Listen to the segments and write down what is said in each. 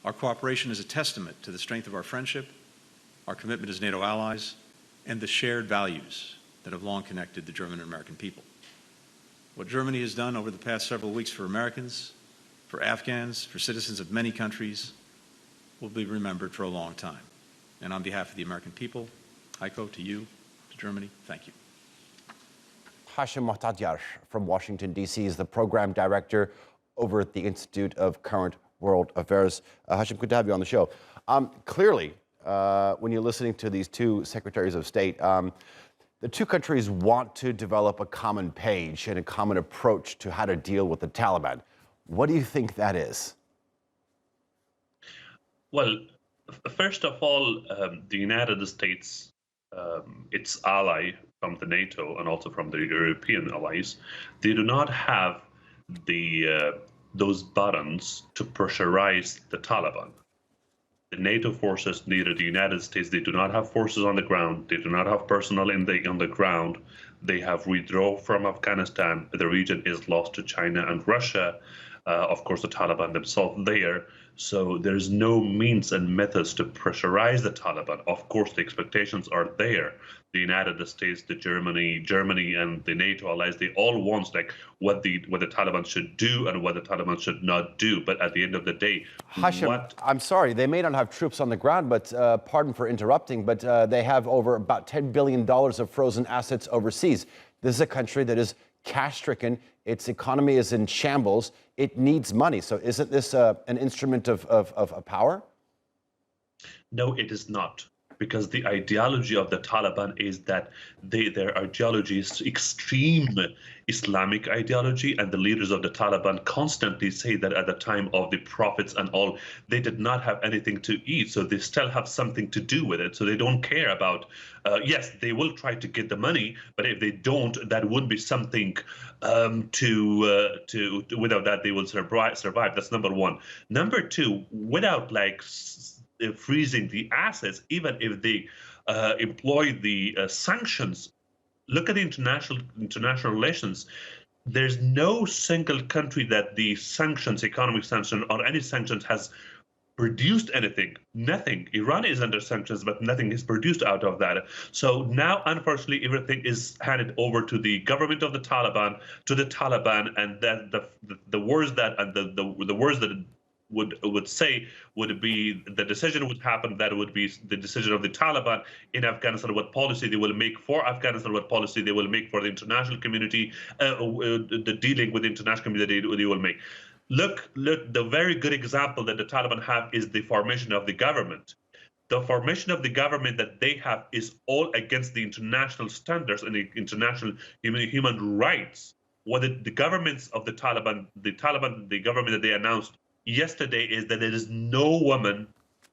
Our cooperation is a testament to the strength of our friendship, our commitment as NATO allies, and the shared values that have long connected the German and American people. What Germany has done over the past several weeks for Americans, for Afghans, for citizens of many countries, will be remembered for a long time. And on behalf of the American people, Heiko, to you, to Germany, thank you. Hashim Wahdatyar from Washington, D.C. is the program director over at the Institute of Current World Affairs. Hashim, good to have you on the show. Clearly, when you're listening to these two secretaries of state, the two countries want to develop a common page and a common approach to how to deal with the Taliban. What do you think that is? Well, first of all, the United States, its ally from the NATO and also from the European allies, they do not have those buttons to pressurize the Taliban. The NATO forces, neither the United States, they do not have forces on the ground. They do not have personnel on the ground. They have withdrawn from Afghanistan. The region is lost to China and Russia. Of course, the Taliban themselves there. So there's no means and methods to pressurize the Taliban. Of course, the expectations are there. The United States, the Germany, and the NATO allies, they all want like what the Taliban should do and what the Taliban should not do. But at the end of the day, Hashim, I'm sorry, they may not have troops on the ground, but pardon for interrupting, but they have over about $10 billion of frozen assets overseas. This is a country that is cash-stricken. Its economy is in shambles. It needs money. So isn't this an instrument of power? No, it is not. Because the ideology of the Taliban is that their ideology is extreme Islamic ideology, and the leaders of the Taliban constantly say that at the time of the prophets and all, they did not have anything to eat, so they still have something to do with it. So they don't care about, yes, they will try to get the money, but if they don't, that would be something without that they will survive. That's number one. Number two, without like freezing the assets, even if they employ the sanctions. Look at the international relations. There's no single country that the sanctions, economic sanctions, or any sanctions has produced anything. Nothing. Iran is under sanctions, but nothing is produced out of that. So now, unfortunately, everything is handed over to the government of the Taliban, and that the words that and the words that would say would be the decision would happen, that would be the decision of the Taliban in Afghanistan, what policy they will make for Afghanistan, what policy they will make for the international community, the dealing with the international community they will make. Look, the very good example that the Taliban have is the formation of the government. The formation of the government that they have is all against the international standards and the international human rights. What the governments of the Taliban, the government that they announced yesterday is that there is no woman,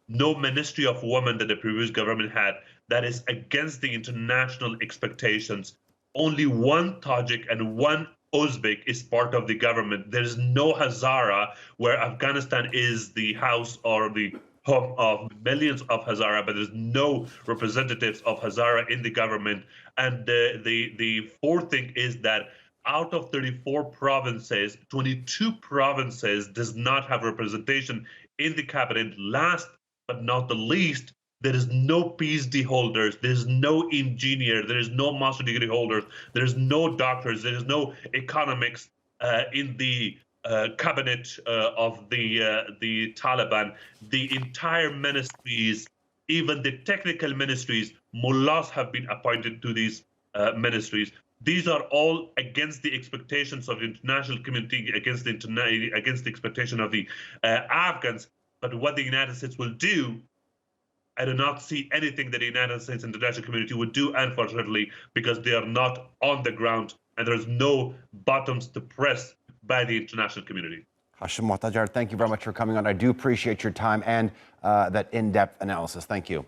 no ministry of women that the previous government had that is against the international expectations. Only one Tajik and one Uzbek is part of the government. There is no Hazara, where Afghanistan is the house or the home of millions of Hazara, but there's no representatives of Hazara in the government. And the fourth thing is that out of 34 provinces, 22 provinces does not have representation in the cabinet. Last but not the least, there is no PhD holders, there is no engineer, there is no master degree holders, there is no doctors, there is no economics in the cabinet of the Taliban. The entire ministries, even the technical ministries, mullahs have been appointed to these ministries. These are all against the expectations of the international community, against the expectation of the Afghans. But what the United States will do, I do not see anything that the United States international community would do, unfortunately, because they are not on the ground and there's no buttons to press by the international community. Hashim Wahdatyar, thank you very much for coming on. I do appreciate your time and that in-depth analysis. Thank you.